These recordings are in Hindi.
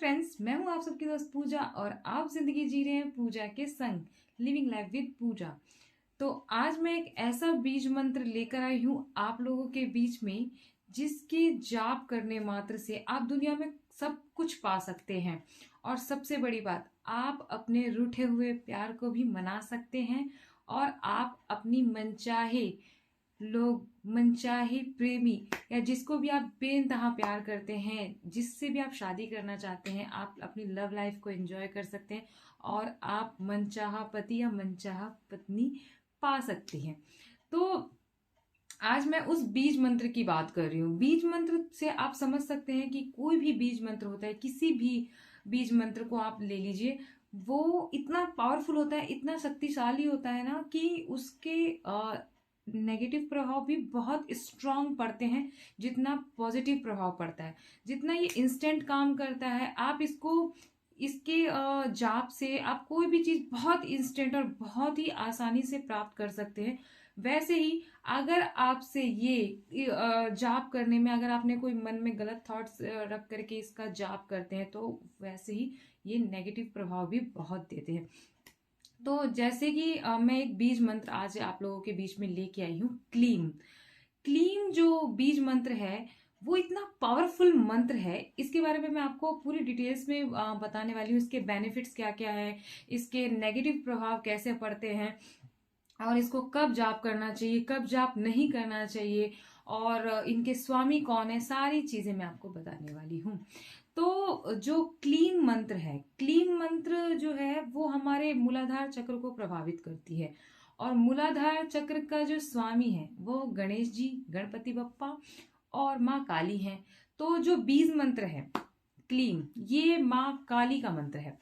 फ्रेंड्स, मैं हूं आप सबकी दोस्त पूजा और आप जिंदगी जी रहे हैं पूजा के संग, लिविंग लाइफ विद पूजा। तो आज मैं एक ऐसा बीज मंत्र लेकर आई हूं आप लोगों के बीच में, जिसके जाप करने मात्र से आप दुनिया में सब कुछ पा सकते हैं। और सबसे बड़ी बात, आप अपने रूठे हुए प्यार को भी मना सकते हैं और आप अपनी मनचाहे लोग, मनचाहे प्रेमी या जिसको भी आप बेइंतहा प्यार करते हैं, जिससे भी आप शादी करना चाहते हैं, आप अपनी लव लाइफ को एंजॉय कर सकते हैं और आप मनचाहा पति या मनचाहा पत्नी पा सकते हैं। तो आज मैं उस बीज मंत्र की बात कर रही हूँ। बीज मंत्र से आप समझ सकते हैं कि कोई भी बीज मंत्र होता है, किसी भी बीज मंत्र को आप ले लीजिए, वो इतना पावरफुल होता है, इतना शक्तिशाली होता है ना कि उसके नेगेटिव प्रभाव भी बहुत स्ट्रांग पड़ते हैं जितना पॉजिटिव प्रभाव पड़ता है। जितना ये इंस्टेंट काम करता है, आप इसको इसके जाप से आप कोई भी चीज बहुत इंस्टेंट और बहुत ही आसानी से प्राप्त कर सकते हैं। वैसे ही अगर आपसे ये जाप करने में अगर आपने कोई मन में गलत थॉट्स रख करके इसका जाप करते हैं, तो वैसे ही ये नेगेटिव प्रभाव भी बहुत देते हैं। तो जैसे कि मैं एक बीज मंत्र आज आप लोगों के बीच में लेके आई हूँ, क्लीम। क्लीम जो बीज मंत्र है वो इतना पावरफुल मंत्र है, इसके बारे में मैं आपको पूरी डिटेल्स में बताने वाली हूँ। इसके बेनिफिट्स क्या क्या है, इसके नेगेटिव प्रभाव कैसे पड़ते हैं और इसको कब जाप करना चाहिए, कब जाप नहीं करना चाहिए और इनके स्वामी कौन है, सारी चीजें मैं आपको बताने वाली हूँ। तो जो क्लीम मंत्र है, क्लीम मंत्र जो है वो हमारे मूलाधार चक्र को प्रभावित करती है। और मूलाधार चक्र का जो स्वामी है वो गणेश जी, गणपति बप्पा और माँ काली हैं। तो जो बीज मंत्र है क्लीम, ये माँ काली का मंत्र है।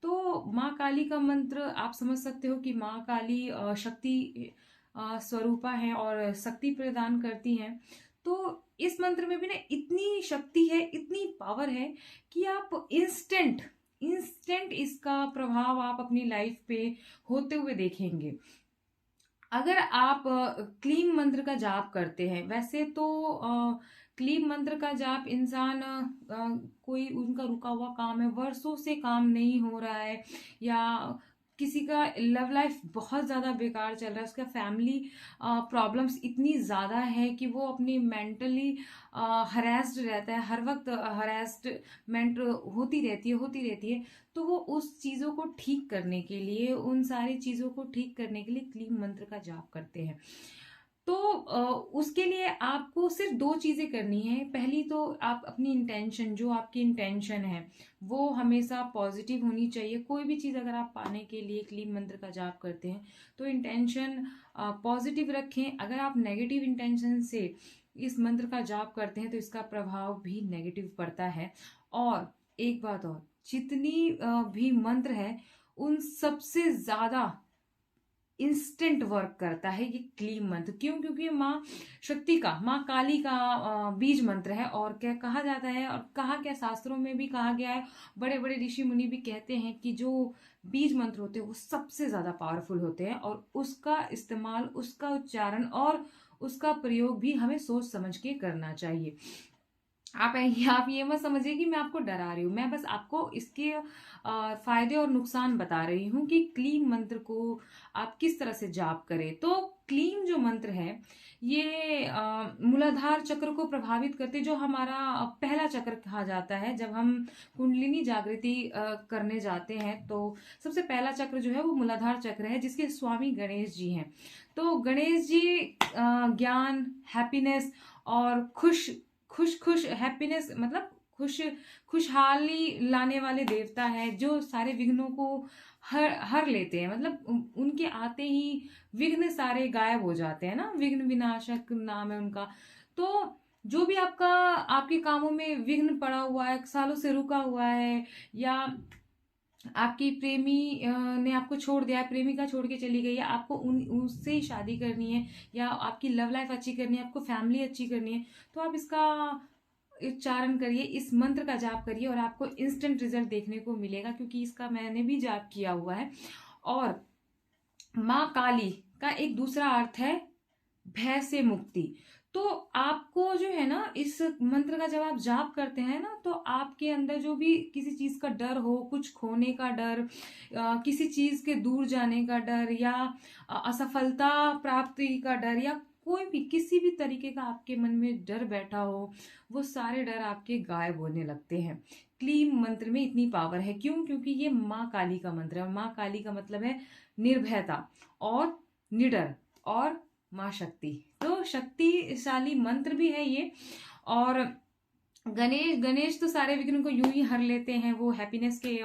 तो माँ काली का मंत्र आप समझ सकते हो कि माँ काली शक्ति स्वरूपा है और शक्ति प्रदान करती हैं। तो इस मंत्र में भी ना इतनी शक्ति है, इतनी पावर है कि आप इंस्टेंट इंस्टेंट इसका प्रभाव आप अपनी लाइफ पे होते हुए देखेंगे अगर आप क्लीम मंत्र का जाप करते हैं। वैसे तो क्लीम मंत्र का जाप इंसान कोई उनका रुका हुआ काम है, वर्षों से काम नहीं हो रहा है, या किसी का लव लाइफ बहुत ज़्यादा बेकार चल रहा है, उसका फैमिली प्रॉब्लम्स इतनी ज़्यादा है कि वो अपनी मेंटली हरेस्ड रहता है, हर वक्त हरेस्डमेंट होती रहती है। तो वो उस चीज़ों को ठीक करने के लिए, उन सारी चीज़ों को ठीक करने के लिए क्लीम मंत्र का जाप करते हैं। तो उसके लिए आपको सिर्फ दो चीज़ें करनी है। पहली तो आप अपनी इंटेंशन, जो आपकी इंटेंशन है वो हमेशा पॉजिटिव होनी चाहिए। कोई भी चीज़ अगर आप पाने के लिए क्लीम मंत्र का जाप करते हैं तो इंटेंशन पॉजिटिव रखें। अगर आप नेगेटिव इंटेंशन से इस मंत्र का जाप करते हैं तो इसका प्रभाव भी नेगेटिव पड़ता है। और एक बात और, जितनी भी मंत्र है उन सबसे ज्यादा इंस्टेंट वर्क करता है ये क्लीम मंत्र। क्यों? क्योंकि ये माँ शक्ति का, माँ काली का बीज मंत्र है। और क्या कहा जाता है, और कहा क्या, शास्त्रों में भी कहा गया है, बड़े बड़े ऋषि मुनि भी कहते हैं कि जो बीज मंत्र होते हैं वो सबसे ज्यादा पावरफुल होते हैं और उसका इस्तेमाल, उसका उच्चारण और उसका प्रयोग भी हमें सोच समझ के करना चाहिए। आप ये मत समझिए कि मैं आपको डरा रही हूँ, मैं बस आपको इसके फायदे और नुकसान बता रही हूँ कि क्लीम मंत्र को आप किस तरह से जाप करें। तो क्लीम जो मंत्र है ये मूलाधार चक्र को प्रभावित करते, जो हमारा पहला चक्र कहा जाता है। जब हम कुंडलिनी जागृति करने जाते हैं तो सबसे पहला चक्र जो है वो मूलाधार चक्र है, जिसके स्वामी गणेश जी हैं। तो गणेश जी ज्ञान, हैप्पीनेस और खुश हैप्पीनेस मतलब खुशहाली लाने वाले देवता है, जो सारे विघ्नों को हर लेते हैं। मतलब उनके आते ही विघ्न सारे गायब हो जाते हैं ना, विघ्न विनाशक नाम है उनका। तो जो भी आपके कामों में विघ्न पड़ा हुआ है, सालों से रुका हुआ है, या आपकी प्रेमी ने आपको छोड़ दिया है, प्रेमिका छोड़ के चली गई है, आपको उससे ही शादी करनी है, या आपकी लव लाइफ अच्छी करनी है, आपको फैमिली अच्छी करनी है, तो आप इसका उच्चारण करिए, इस मंत्र का जाप करिए और आपको इंस्टेंट रिजल्ट देखने को मिलेगा। क्योंकि इसका मैंने भी जाप किया हुआ है। और माँ काली का एक दूसरा अर्थ है भय से मुक्ति। तो आपको जो है ना, इस मंत्र का जब आप जाप करते हैं ना, तो आपके अंदर जो भी किसी चीज का डर हो, कुछ खोने का डर, किसी चीज के दूर जाने का डर, या असफलता प्राप्ति का डर, या कोई भी किसी भी तरीके का आपके मन में डर बैठा हो, वो सारे डर आपके गायब होने लगते हैं। क्लीम मंत्र में इतनी पावर है। क्यों? क्योंकि ये माँ काली का मंत्र है, और माँ काली का मतलब है निर्भयता और निडर और माँ शक्ति। तो शक्तिशाली मंत्र भी है ये। और गणेश गणेश तो सारे विघ्न को यूं ही हर लेते हैं, वो हैप्पीनेस के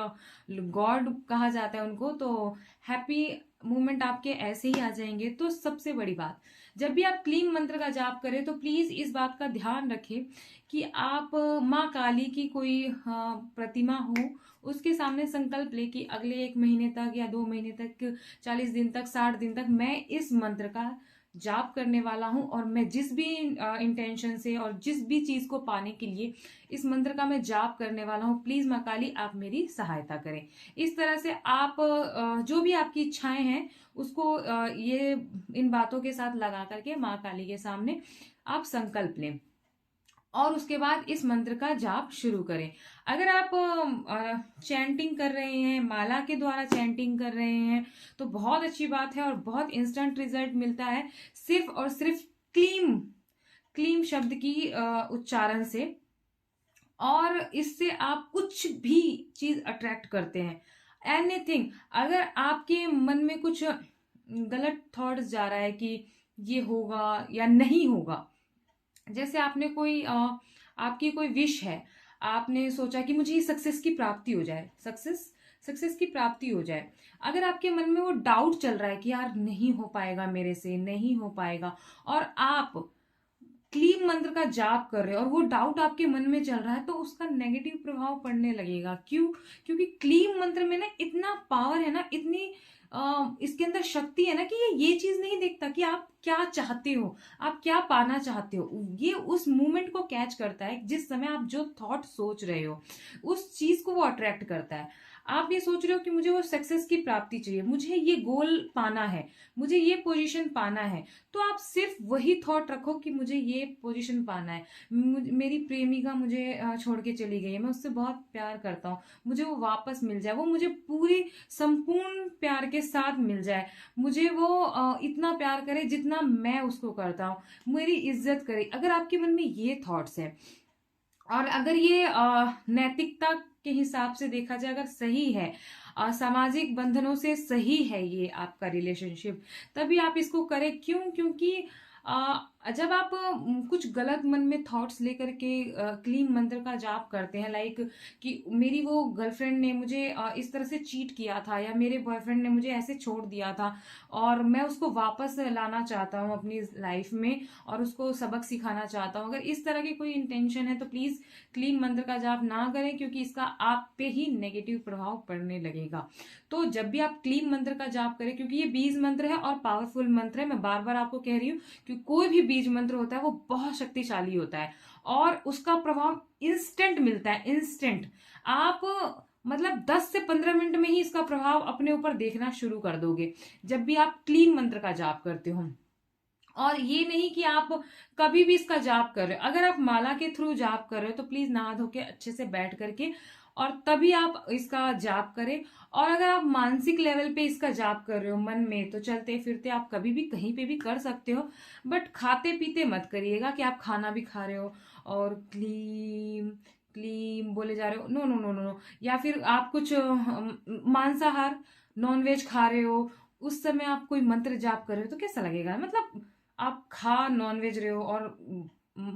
गॉड कहा जाता है उनको। तो हैप्पी मूवमेंट आपके ऐसे ही आ जाएंगे। तो सबसे बड़ी बात, जब भी आप क्लीम मंत्र का जाप करें तो प्लीज इस बात का ध्यान रखें कि आप माँ काली की कोई प्रतिमा हो, उसके सामने संकल्प ले कि अगले 1 महीने तक या 2 महीने तक, 40 दिन तक, 60 दिन तक मैं इस मंत्र का जाप करने वाला हूं, और मैं जिस भी इंटेंशन से और जिस भी चीज को पाने के लिए इस मंत्र का मैं जाप करने वाला हूं, प्लीज माँ काली आप मेरी सहायता करें। इस तरह से आप जो भी आपकी इच्छाएं हैं उसको ये इन बातों के साथ लगा करके माँ काली के सामने आप संकल्प लें, और उसके बाद इस मंत्र का जाप शुरू करें। अगर आप चैंटिंग कर रहे हैं, माला के द्वारा चैंटिंग कर रहे हैं, तो बहुत अच्छी बात है और बहुत इंस्टेंट रिजल्ट मिलता है, सिर्फ और सिर्फ क्लीम क्लीम शब्द की उच्चारण से। और इससे आप कुछ भी चीज अट्रैक्ट करते हैं, एनीथिंग। अगर आपके मन में कुछ गलत थॉट्स जा रहा है कि ये होगा या नहीं होगा, जैसे आपने कोई आपकी कोई विश है, आपने सोचा कि मुझे ये सक्सेस की प्राप्ति हो जाए, सक्सेस की प्राप्ति हो जाए। अगर आपके मन में वो डाउट चल रहा है कि यार नहीं हो पाएगा, मेरे से नहीं हो पाएगा, और आप क्लीम मंत्र का जाप कर रहे हो और वो डाउट आपके मन में चल रहा है, तो उसका नेगेटिव प्रभाव पड़ने लगेगा। क्यों? क्योंकि क्लीम मंत्र में ना इतना पावर है ना, इतनी इसके अंदर शक्ति है ना, कि ये चीज नहीं देखता कि आप क्या चाहते हो, आप क्या पाना चाहते हो। ये उस मूवमेंट को कैच करता है, जिस समय आप जो थॉट सोच रहे हो उस चीज को वो अट्रैक्ट करता है। आप ये सोच रहे हो कि मुझे वो सक्सेस की प्राप्ति चाहिए, मुझे ये गोल पाना है, मुझे ये पोजीशन पाना है, तो आप सिर्फ वही थॉट रखो कि मुझे ये पोजीशन पाना है, मेरी प्रेमिका मुझे छोड़ के चली गई है, मैं उससे बहुत प्यार करता हूँ, मुझे वो वापस मिल जाए, वो मुझे पूरी संपूर्ण प्यार के साथ मिल जाए, मुझे वो इतना प्यार करे जितना मैं उसको करता हूँ, मेरी इज्जत करे। अगर आपके मन में ये थॉट्स है, और अगर ये नैतिकता के हिसाब से देखा जाए, अगर सही है, सामाजिक बंधनों से सही है ये आपका रिलेशनशिप, तभी आप इसको करें। क्यों? क्योंकि जब आप कुछ गलत मन में थॉट्स लेकर के क्लीन मंत्र का जाप करते हैं, लाइक कि मेरी वो गर्लफ्रेंड ने मुझे इस तरह से चीट किया था, या मेरे बॉयफ्रेंड ने मुझे ऐसे छोड़ दिया था, और मैं उसको वापस लाना चाहता हूँ अपनी लाइफ में और उसको सबक सिखाना चाहता हूँ, अगर इस तरह की कोई इंटेंशन है, तो प्लीज क्लीन मंत्र का जाप ना करें, क्योंकि इसका आप पे ही नेगेटिव प्रभाव पड़ने लगेगा। तो जब भी आप क्लीन मंत्र का जाप करें, क्योंकि ये बीज मंत्र है और पावरफुल मंत्र है, मैं बार बार आपको कह रही हूँ कि कोई भी बीज मंत्र होता है वो बहुत शक्तिशाली होता है, और उसका प्रभाव इंस्टेंट मिलता है, इंस्टेंट। आप मतलब 10 से 15 मिनट में ही इसका प्रभाव अपने ऊपर देखना शुरू कर दोगे, जब भी आप क्लीन मंत्र का जाप करते हो। और ये नहीं कि आप कभी भी इसका जाप कर रहे हो, अगर आप माला के थ्रू जाप कर रहे हो तो प्लीज नहा धो के अच्छे से बैठ करके और तभी आप इसका जाप करें। और अगर आप मानसिक लेवल पे इसका जाप कर रहे हो मन में, तो चलते फिरते आप कभी भी कहीं पे भी कर सकते हो, बट खाते पीते मत करिएगा कि आप खाना भी खा रहे हो और क्लीम क्लीम बोले जा रहे हो, no no no no no. या फिर आप कुछ मांसाहार नॉनवेज खा रहे हो, उस समय आप कोई मंत्र जाप कर रहे हो, तो कैसा लगेगा? मतलब आप खा नॉनवेज रहे हो और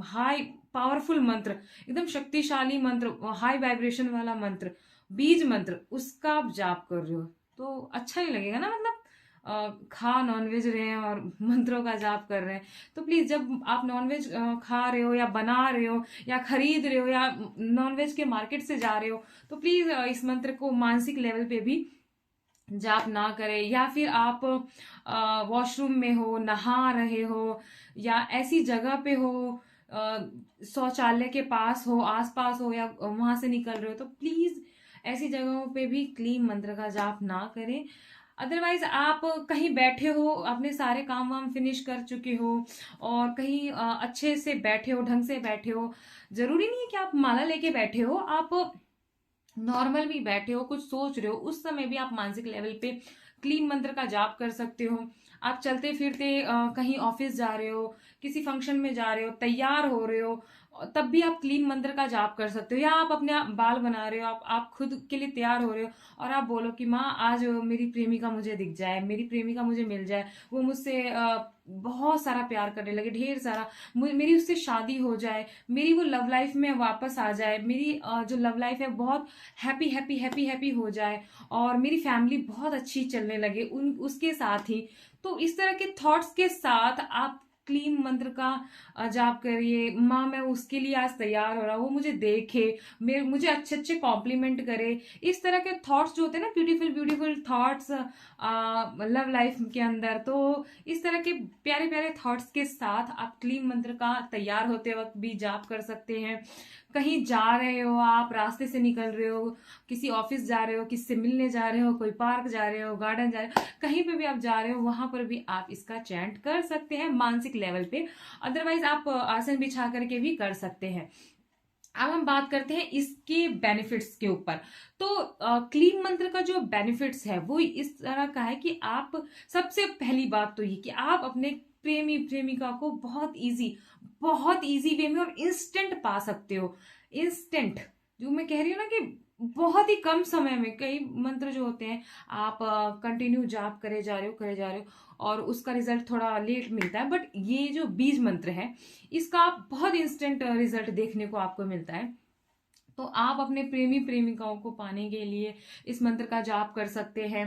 हाई पावरफुल मंत्र, एकदम शक्तिशाली मंत्र, हाई वाइब्रेशन वाला मंत्र, बीज मंत्र, उसका आप जाप कर रहे हो, तो अच्छा नहीं लगेगा ना। मतलब खा नॉनवेज रहे हैं और मंत्रों का जाप कर रहे हैं। तो प्लीज जब आप नॉनवेज खा रहे हो या बना रहे हो या खरीद रहे हो या नॉनवेज के मार्केट से जा रहे हो, तो प्लीज इस मंत्र को मानसिक लेवल पे भी जाप ना करें। या फिर आप वॉशरूम में हो, नहा रहे हो, या ऐसी जगह पे हो, शौचालय के पास हो, आसपास हो, या वहां से निकल रहे हो, तो प्लीज ऐसी जगहों पे भी क्लीन मंत्र का जाप ना करें। अदरवाइज आप कहीं बैठे हो, अपने सारे काम वाम फिनिश कर चुके हो और कहीं अच्छे से बैठे हो, ढंग से बैठे हो, जरूरी नहीं है कि आप माला लेके बैठे हो, आप नॉर्मल भी बैठे हो, कुछ सोच रहे हो, उस समय भी आप मानसिक लेवल पे क्लीन मंत्र का जाप कर सकते हो। आप चलते फिरते कहीं ऑफिस जा रहे हो, किसी फंक्शन में जा रहे हो, तैयार हो रहे हो, तब भी आप क्लीन मंत्र का जाप कर सकते हो। या आप अपने बाल बना रहे हो, आप खुद के लिए तैयार हो रहे हो और आप बोलो कि माँ आज मेरी प्रेमिका मुझे दिख जाए, मेरी प्रेमिका मुझे मिल जाए, वो मुझसे बहुत सारा प्यार करने लगे, ढेर सारा, मेरी उससे शादी हो जाए, मेरी वो लव लाइफ में वापस आ जाए, मेरी जो लव लाइफ है बहुत हैप्पी हैप्पी हैप्पी हैप्पी हो जाए और मेरी फैमिली बहुत अच्छी चलने लगे उन उसके साथ ही। तो इस तरह के थॉट्स के साथ आप क्लीन मंत्र का जाप करिए। माँ मैं उसके लिए आज तैयार हो रहा हूँ, वो मुझे देखे, मेरे मुझे अच्छे अच्छे कॉम्प्लीमेंट करे। इस तरह के थॉट्स जो होते हैं ना, beautiful beautiful thoughts love life के अंदर, तो इस तरह के प्यारे प्यारे थॉट्स के साथ आप क्लीन मंत्र का तैयार होते वक्त भी जाप कर सकते हैं। कहीं जा रहे हो, आप रास्ते से निकल रहे हो, किसी ऑफिस जा रहे हो, किसी से मिलने जा रहे हो, कोई पार्क जा रहे हो, गार्डन जा रहे हो, कहीं पे भी आप जा रहे हो, वहां पर भी आप इसका चैंट कर सकते हैं मानसिक लेवल पे। अदरवाइज आप आसन बिछा करके भी कर सकते हैं। अब हम बात करते हैं इसके बेनिफिट्स के ऊपर। तो क्लीन मंत्र का जो बेनिफिट्स है वो इस तरह का है कि आप, सबसे पहली बात तो ये कि आप अपने प्रेमी प्रेमिका को बहुत इजी वे में और इंस्टेंट पा सकते हो। इंस्टेंट, जो मैं कह रही हूँ ना कि बहुत ही कम समय में, कई मंत्र जो होते हैं आप कंटिन्यू जाप करे जा रहे हो और उसका रिजल्ट थोड़ा लेट मिलता है, बट ये जो बीज मंत्र है इसका बहुत इंस्टेंट रिजल्ट देखने को आपको मिलता है। तो आप अपने प्रेमी प्रेमिकाओं को पाने के लिए इस मंत्र का जाप कर सकते हैं।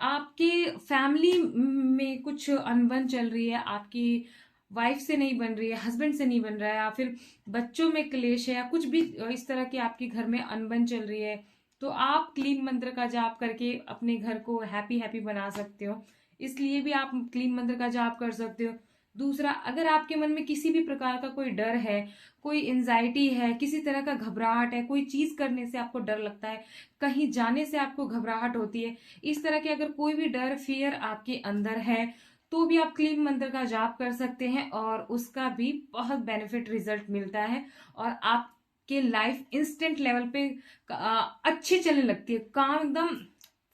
आपके फैमिली में कुछ अनबन चल रही है, आपकी वाइफ से नहीं बन रही है, हस्बैंड से नहीं बन रहा है, या फिर बच्चों में क्लेश है, या कुछ भी इस तरह की आपके घर में अनबन चल रही है, तो आप क्लीन मंत्र का जाप करके अपने घर को हैप्पी हैप्पी बना सकते हो। इसलिए भी आप क्लीन मंत्र का जाप कर सकते हो। दूसरा, अगर आपके मन में किसी भी प्रकार का कोई डर है, कोई एंजाइटी है, किसी तरह का घबराहट है, कोई चीज करने से आपको डर लगता है, कहीं जाने से आपको घबराहट होती है, इस तरह के अगर कोई भी डर फियर आपके अंदर है, तो भी आप क्लीन मंत्र का जाप कर सकते हैं और उसका भी बहुत बेनिफिट रिजल्ट मिलता है और आपके लाइफ इंस्टेंट लेवल पे अच्छी चलने लगती है, काम एकदम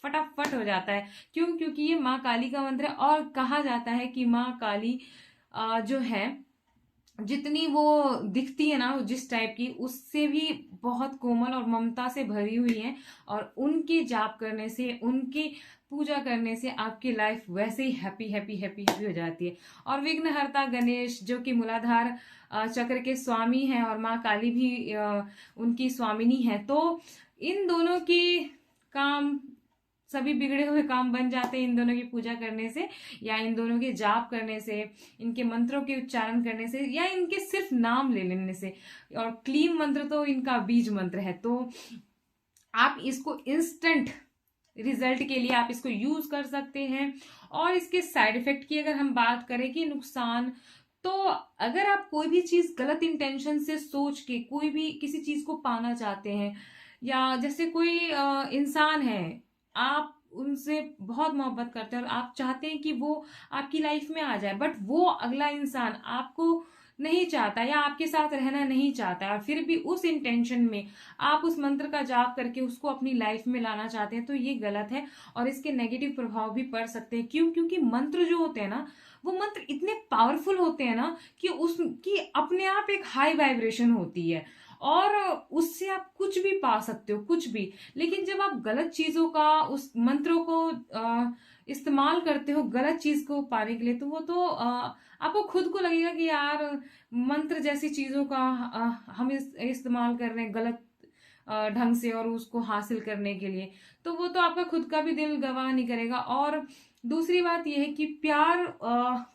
फटाफट हो जाता है। क्यों? क्योंकि ये माँ काली का मंत्र है और कहा जाता है कि माँ काली जो है, जितनी वो दिखती है ना जिस टाइप की, उससे भी बहुत कोमल और ममता से भरी हुई है और उनके जाप करने से, उनकी पूजा करने से आपकी लाइफ वैसे ही हैप्पी हैप्पी हैप्पी हैप्पी हो जाती है। और विघ्नहर्ता गणेश जो कि मूलाधार चक्र के स्वामी हैं और माँ काली भी उनकी स्वामिनी है, तो इन दोनों की काम, सभी बिगड़े हुए काम बन जाते हैं इन दोनों की पूजा करने से, या इन दोनों के जाप करने से, इनके मंत्रों के उच्चारण करने से, या इनके सिर्फ नाम ले लेने से। और क्लीन मंत्र तो इनका बीज मंत्र है, तो आप इसको इंस्टेंट रिजल्ट के लिए आप इसको यूज कर सकते हैं। और इसके साइड इफेक्ट की अगर हम बात करें कि नुकसान, तो अगर आप कोई भी चीज गलत इंटेंशन से सोच के कोई भी किसी चीज को पाना चाहते हैं, या जैसे कोई इंसान है, आप उनसे बहुत मोहब्बत करते हैं और आप चाहते हैं कि वो आपकी लाइफ में आ जाए, बट वो अगला इंसान आपको नहीं चाहता या आपके साथ रहना नहीं चाहता, और फिर भी उस इंटेंशन में आप उस मंत्र का जाप करके उसको अपनी लाइफ में लाना चाहते हैं, तो ये गलत है और इसके नेगेटिव प्रभाव भी पड़ सकते हैं। क्यों? क्योंकि मंत्र जो होते हैं ना, वो मंत्र इतने पावरफुल होते हैं ना कि उसकी अपने आप एक हाई वाइब्रेशन होती है और उससे आप कुछ भी पा सकते हो, कुछ भी। लेकिन जब आप गलत चीजों का, उस मंत्रों को इस्तेमाल करते हो गलत चीज को पाने के लिए, तो वो तो आपको खुद को लगेगा कि यार मंत्र जैसी चीजों का हम इस्तेमाल कर रहे हैं गलत ढंग से और उसको हासिल करने के लिए, तो वो तो आपका खुद का भी दिल गवाह नहीं करेगा। और दूसरी बात यह है कि प्यार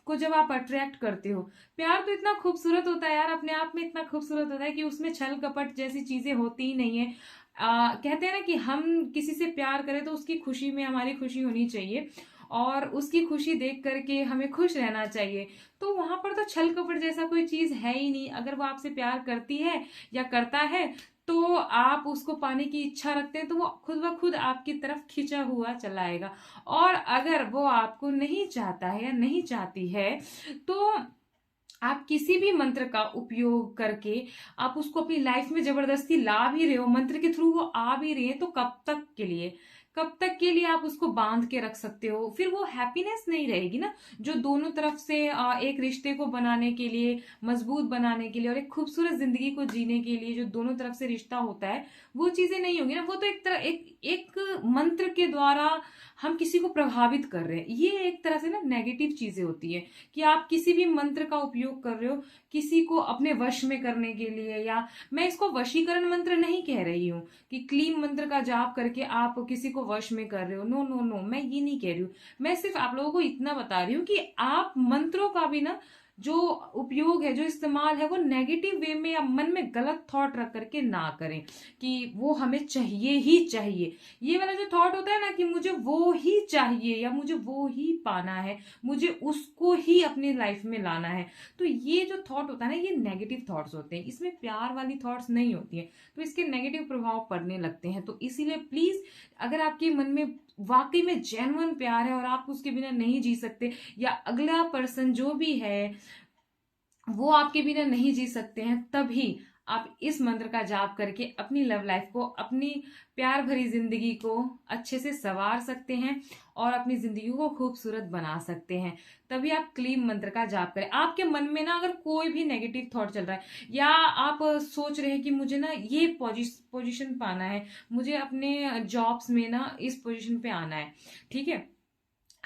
को जब आप अट्रैक्ट करते हो, प्यार तो इतना खूबसूरत होता है यार, अपने आप में इतना खूबसूरत होता है कि उसमें छल कपट जैसी चीजें होती ही नहीं है। कहते हैं ना कि हम किसी से प्यार करें तो उसकी खुशी में हमारी खुशी होनी चाहिए और उसकी खुशी देख करके हमें खुश रहना चाहिए। तो वहां पर तो छल कपट जैसा कोई चीज है ही नहीं। अगर वो आपसे प्यार करती है या करता है, तो आप उसको पाने की इच्छा रखते हैं तो वो खुद ब खुद आपकी तरफ खिंचा हुआ चला आएगा। और अगर वो आपको नहीं चाहता है या नहीं चाहती है, तो आप किसी भी मंत्र का उपयोग करके आप उसको अपनी लाइफ में जबरदस्ती ला भी रहे हो, मंत्र के थ्रू वो आ भी रही है, तो कब तक के लिए आप उसको बांध के रख सकते हो? फिर वो हैप्पीनेस नहीं रहेगी ना, जो दोनों तरफ से एक रिश्ते को बनाने के लिए, मजबूत बनाने के लिए और एक खूबसूरत जिंदगी को जीने के लिए जो दोनों तरफ से रिश्ता होता है, वो चीजें नहीं होंगी ना। वो तो एक तरह एक मंत्र के द्वारा हम किसी को प्रभावित कर रहे हैं। ये एक तरह से ना नेगेटिव चीजें होती है कि आप किसी भी मंत्र का उपयोग कर रहे हो किसी को अपने वश में करने के लिए, या मैं इसको वशीकरण मंत्र नहीं कह रही हूँ कि क्लीम मंत्र का जाप करके आप किसी को वश में कर रहे हो। नो नो नो, मैं ये नहीं कह रही हूँ। मैं सिर्फ आप लोगों को इतना बता रही हूँ कि आप मंत्रों का भी ना जो उपयोग है, जो इस्तेमाल है, वो नेगेटिव वे में या मन में गलत थॉट रख करके ना करें कि वो हमें चाहिए ही चाहिए। ये वाला जो थॉट होता है ना कि मुझे वो ही चाहिए या मुझे वो ही पाना है, मुझे उसको ही अपनी लाइफ में लाना है, तो ये जो थॉट होता है ना, ये नेगेटिव थॉट्स होते हैं। इसमें प्यार वाली थॉट्स नहीं होती है, तो इसके नेगेटिव प्रभाव पड़ने लगते हैं। तो इसीलिए प्लीज, अगर आपके मन में वाकई में जेन्युइन प्यार है और आप उसके बिना नहीं जी सकते, या अगला पर्सन जो भी है वो आपके बिना नहीं जी सकते हैं, तभी आप इस मंत्र का जाप करके अपनी लव लाइफ को, अपनी प्यार भरी जिंदगी को अच्छे से संवार सकते हैं और अपनी जिंदगी को खूबसूरत बना सकते हैं। तभी आप क्लीम मंत्र का जाप करें। आपके मन में ना अगर कोई भी नेगेटिव थॉट चल रहा है, या आप सोच रहे हैं कि मुझे ना ये पोजीशन पाना है, मुझे अपने जॉब्स में ना इस पोजीशन पे आना है, ठीक है,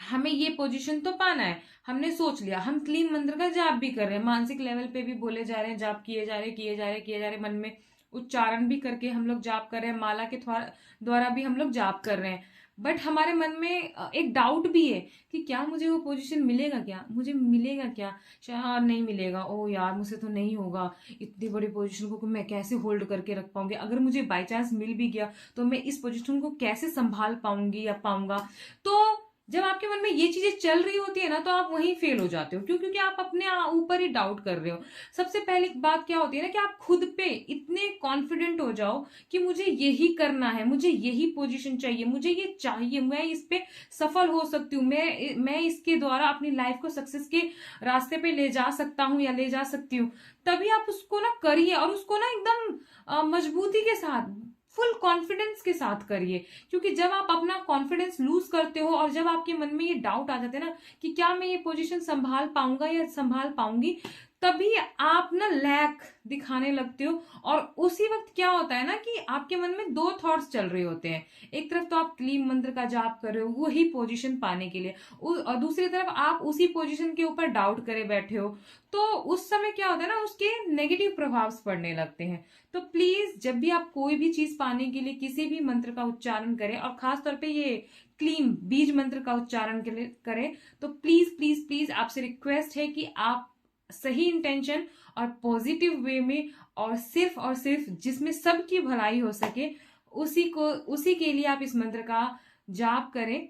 हमें ये पोजीशन तो पाना है, हमने सोच लिया, हम क्लीन मंत्र का जाप भी कर रहे हैं, मानसिक लेवल पे भी बोले जा रहे हैं, जाप किए जा रहे किए जा रहे किए जा रहे, मन में उच्चारण भी करके हम लोग जाप कर रहे हैं, माला के द्वारा भी हम लोग जाप कर रहे हैं। बट हमारे मन में एक डाउट भी है कि क्या मुझे वो पोजीशन मिलेगा, क्या मुझे मिलेगा, क्या शायद नहीं मिलेगा, ओ यार मुझसे तो नहीं होगा, इतनी बड़ी पोजीशन को मैं कैसे होल्ड करके रख पाऊंगी, अगर मुझे बाई चांस मिल भी गया तो मैं इस पोजीशन को कैसे संभाल पाऊंगी या पाऊंगा। तो जब आपके मन में ये चीजें चल रही होती है ना, तो आप वहीं फेल हो जाते हो। क्यों? क्योंकि आप अपने ऊपर ही डाउट कर रहे हो। सबसे पहली बात क्या होती है ना कि आप खुद पे इतने कॉन्फिडेंट हो जाओ कि मुझे यही करना है, मुझे यही पोजीशन चाहिए, मुझे ये चाहिए, मैं इस पे सफल हो सकती हूँ, मैं इसके द्वारा अपनी लाइफ को सक्सेस के रास्ते पे ले जा सकता हूँ या ले जा सकती हूँ। तभी आप उसको ना करिए, और उसको ना एकदम मजबूती के साथ, फुल कॉन्फिडेंस के साथ करिए। क्योंकि जब आप अपना कॉन्फिडेंस लूज करते हो और जब आपके मन में ये डाउट आ जाते हैं ना कि क्या मैं ये पोजीशन संभाल पाऊंगा या संभाल पाऊंगी, तभी आप ना लैक दिखाने लगते हो। और उसी वक्त क्या होता है ना कि आपके मन में दो थॉट्स चल रहे होते हैं। एक तरफ तो आप क्लीम मंत्र का जाप कर रहे हो वही पोजीशन पाने के लिए, और दूसरी तरफ आप उसी पोजीशन के ऊपर डाउट करे बैठे हो। तो उस समय क्या होता है ना, उसके नेगेटिव प्रभाव पड़ने लगते हैं। तो प्लीज, जब भी आप कोई भी चीज पाने के लिए किसी भी मंत्र का उच्चारण करें, और खासतौर पे ये क्लीम बीज मंत्र का उच्चारण के लिए करें, तो प्लीज प्लीज प्लीज आपसे रिक्वेस्ट है कि आप सही इंटेंशन और पॉजिटिव वे में, और सिर्फ जिसमें सबकी भलाई हो सके, उसी के लिए आप इस मंत्र का जाप करें।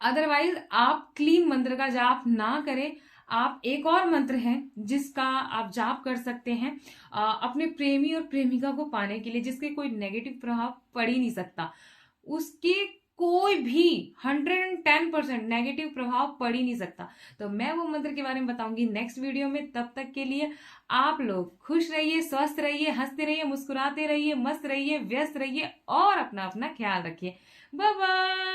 अदरवाइज आप क्लीन मंत्र का जाप ना करें। आप एक और मंत्र है जिसका आप जाप कर सकते हैं अपने प्रेमी और प्रेमिका को पाने के लिए, जिसके कोई नेगेटिव प्रभाव पड़ ही नहीं सकता, उसके कोई भी 110% नेगेटिव प्रभाव पड़ ही नहीं सकता। तो मैं वो मंत्र के बारे में बताऊंगी नेक्स्ट वीडियो में। तब तक के लिए आप लोग खुश रहिए, स्वस्थ रहिए, हंसते रहिए, मुस्कुराते रहिए, मस्त रहिए, व्यस्त रहिए और अपना अपना ख्याल रखिए। Bye bye.